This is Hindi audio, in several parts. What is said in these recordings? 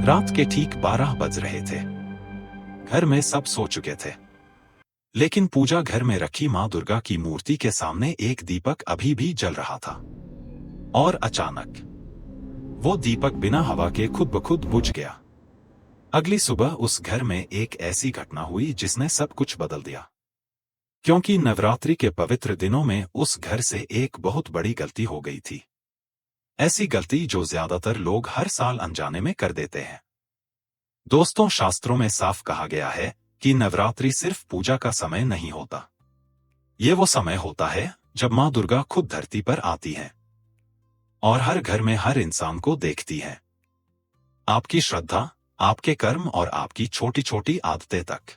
रात के ठीक 12 बज रहे थे। घर में सब सो चुके थे, लेकिन पूजा घर में रखी मां दुर्गा की मूर्ति के सामने एक दीपक अभी भी जल रहा था। और अचानक वो दीपक बिना हवा के खुद ब खुद बुझ गया। अगली सुबह उस घर में एक ऐसी घटना हुई जिसने सब कुछ बदल दिया, क्योंकि नवरात्रि के पवित्र दिनों में उस घर से एक बहुत बड़ी गलती हो गई थी। ऐसी गलती जो ज्यादातर लोग हर साल अनजाने में कर देते हैं। दोस्तों, शास्त्रों में साफ कहा गया है कि नवरात्रि सिर्फ पूजा का समय नहीं होता। ये वो समय होता है जब मां दुर्गा खुद धरती पर आती हैं और हर घर में हर इंसान को देखती हैं। आपकी श्रद्धा, आपके कर्म और आपकी छोटी छोटी आदतें तक।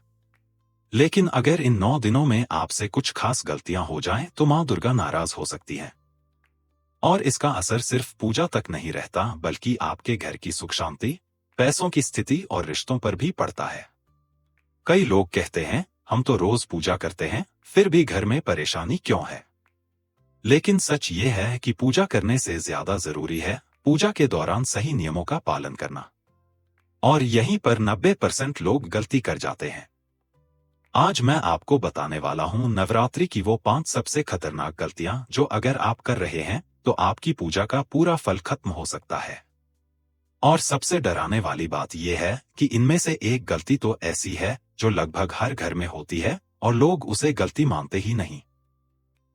लेकिन अगर इन 9 दिनों में आपसे कुछ खास गलतियां हो जाएं तो मां दुर्गा नाराज हो सकती हैं। और इसका असर सिर्फ पूजा तक नहीं रहता, बल्कि आपके घर की सुख शांति, पैसों की स्थिति और रिश्तों पर भी पड़ता है। कई लोग कहते हैं, हम तो रोज पूजा करते हैं, फिर भी घर में परेशानी क्यों है? लेकिन सच ये है कि पूजा करने से ज्यादा जरूरी है पूजा के दौरान सही नियमों का पालन करना। और यहीं पर 90% लोग गलती कर जाते हैं। आज मैं आपको बताने वाला हूं नवरात्रि की वो 5 सबसे खतरनाक गलतियां जो अगर आप कर रहे हैं तो आपकी पूजा का पूरा फल खत्म हो सकता है। और सबसे डराने वाली बात यह है कि इनमें से एक गलती तो ऐसी है जो लगभग हर घर में होती है और लोग उसे गलती मानते ही नहीं।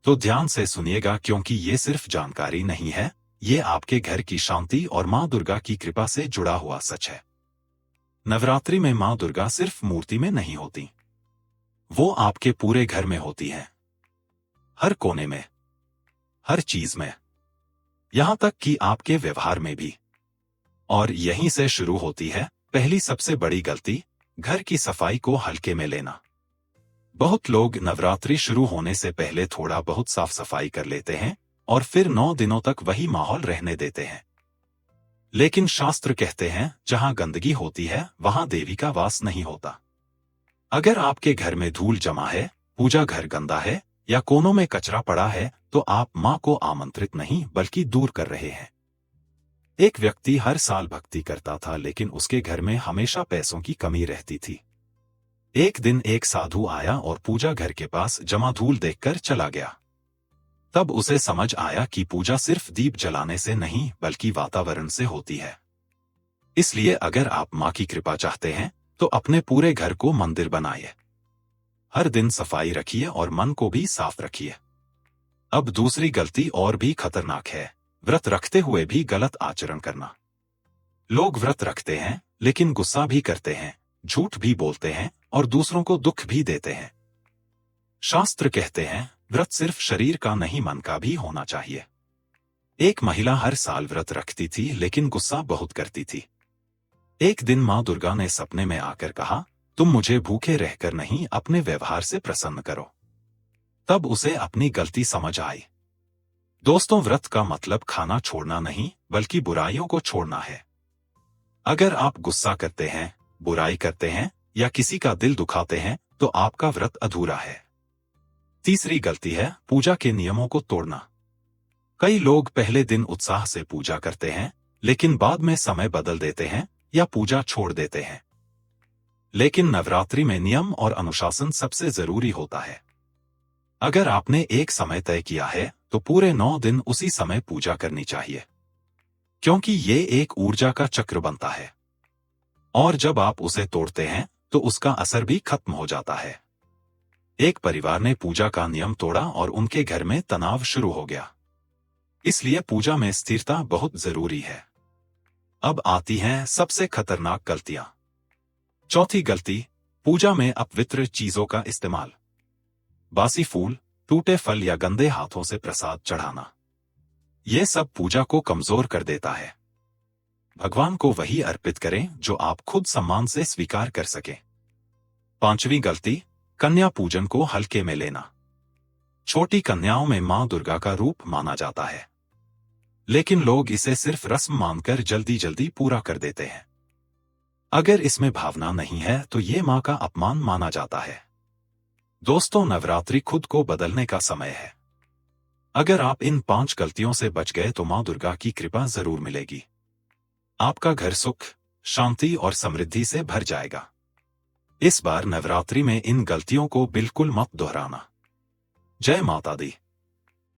तो ध्यान से सुनिएगा, क्योंकि ये सिर्फ जानकारी नहीं है, ये आपके घर की शांति और मां दुर्गा की कृपा से जुड़ा हुआ सच है। नवरात्रि में मां दुर्गा सिर्फ मूर्ति में नहीं होती, वो आपके पूरे घर में होती है। हर कोने में, हर चीज में, यहां तक कि आपके व्यवहार में भी। और यहीं से शुरू होती है पहली सबसे बड़ी गलती, घर की सफाई को हल्के में लेना। बहुत लोग नवरात्रि शुरू होने से पहले थोड़ा बहुत साफ सफाई कर लेते हैं और फिर 9 दिनों तक वही माहौल रहने देते हैं। लेकिन शास्त्र कहते हैं, जहां गंदगी होती है वहां देवी का वास नहीं होता। अगर आपके घर में धूल जमा है, पूजा घर गंदा है या कोनों में कचरा पड़ा है, तो आप मां को आमंत्रित नहीं बल्कि दूर कर रहे हैं। एक व्यक्ति हर साल भक्ति करता था, लेकिन उसके घर में हमेशा पैसों की कमी रहती थी। एक दिन एक साधु आया और पूजा घर के पास जमा धूल देखकर चला गया। तब उसे समझ आया कि पूजा सिर्फ दीप जलाने से नहीं बल्कि वातावरण से होती है। इसलिए अगर आप मां की कृपा चाहते हैं तो अपने पूरे घर को मंदिर बनाइए। हर दिन सफाई रखिए और मन को भी साफ रखिए। अब दूसरी गलती और भी खतरनाक है, व्रत रखते हुए भी गलत आचरण करना। लोग व्रत रखते हैं लेकिन गुस्सा भी करते हैं, झूठ भी बोलते हैं और दूसरों को दुख भी देते हैं। शास्त्र कहते हैं, व्रत सिर्फ शरीर का नहीं मन का भी होना चाहिए। एक महिला हर साल व्रत रखती थी लेकिन गुस्सा बहुत करती थी। एक दिन मां दुर्गा ने सपने में आकर कहा, तुम मुझे भूखे रहकर नहीं अपने व्यवहार से प्रसन्न करो। तब उसे अपनी गलती समझ आई। दोस्तों, व्रत का मतलब खाना छोड़ना नहीं बल्कि बुराइयों को छोड़ना है। अगर आप गुस्सा करते हैं, बुराई करते हैं या किसी का दिल दुखाते हैं तो आपका व्रत अधूरा है। तीसरी गलती है पूजा के नियमों को तोड़ना। कई लोग पहले दिन उत्साह से पूजा करते हैं लेकिन बाद में समय बदल देते हैं या पूजा छोड़ देते हैं। लेकिन नवरात्रि में नियम और अनुशासन सबसे जरूरी होता है। अगर आपने एक समय तय किया है तो पूरे 9 दिन उसी समय पूजा करनी चाहिए, क्योंकि ये एक ऊर्जा का चक्र बनता है और जब आप उसे तोड़ते हैं तो उसका असर भी खत्म हो जाता है। एक परिवार ने पूजा का नियम तोड़ा और उनके घर में तनाव शुरू हो गया। इसलिए पूजा में स्थिरता बहुत जरूरी है। अब आती हैं सबसे खतरनाक गलतियां। चौथी गलती, पूजा में अपवित्र चीजों का इस्तेमाल। बासी फूल, टूटे फल या गंदे हाथों से प्रसाद चढ़ाना, यह सब पूजा को कमजोर कर देता है। भगवान को वही अर्पित करें जो आप खुद सम्मान से स्वीकार कर सकें। पांचवी गलती, कन्या पूजन को हल्के में लेना। छोटी कन्याओं में मां दुर्गा का रूप माना जाता है, लेकिन लोग इसे सिर्फ रस्म मानकर जल्दी जल्दी पूरा कर देते हैं। अगर इसमें भावना नहीं है तो ये मां का अपमान माना जाता है। दोस्तों, नवरात्रि खुद को बदलने का समय है। अगर आप इन 5 गलतियों से बच गए तो मां दुर्गा की कृपा जरूर मिलेगी। आपका घर सुख, शांति और समृद्धि से भर जाएगा। इस बार नवरात्रि में इन गलतियों को बिल्कुल मत दोहराना। जय माता दी।